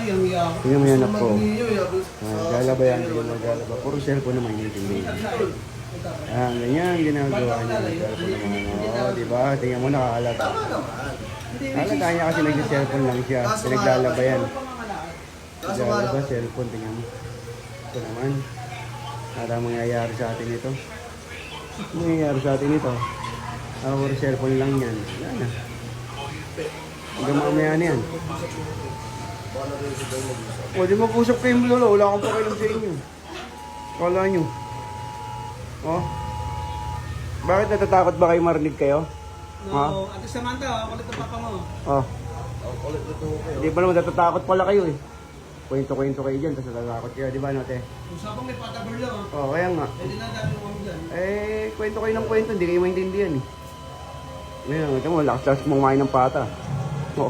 Tingnan mo yan ako. Galaba yan, hindi mo galaba. Puro cellphone naman yung tindi. Ganyan, ginagawa niya ng cellphone naman. Diba? Tingnan mo, nakahalata. Halata niya kasi nag-cellphone lang siya. Pinaglalaba yan. Naglalaba, cellphone, tingnan mo. Ito naman. Para mangyayari sa atin ito. Mangyayari sa atin ito. Puro cellphone lang yan. Wala na. Hanggang mamaya na yan. O, di mag-usap kayong lolo. Wala akong pakialam sa inyo. Kala nyo. O? Bakit natatakot ba kayo marinig kayo? No, Ate Samantha, kulit ang papa mo. O. Hindi ba naman natatakot pala kayo eh. Kwento-kwento kayo dyan, tapos natatakot kayo. Di ba, note? Usapang may patabar lang, ha? O, kaya nga. Pwede na dami mo kami dyan. Kwento kayo ng kwento. Hindi kayo maintindihan eh. Ngayon, ito mo, lakas-lakas kumain ng pata. O.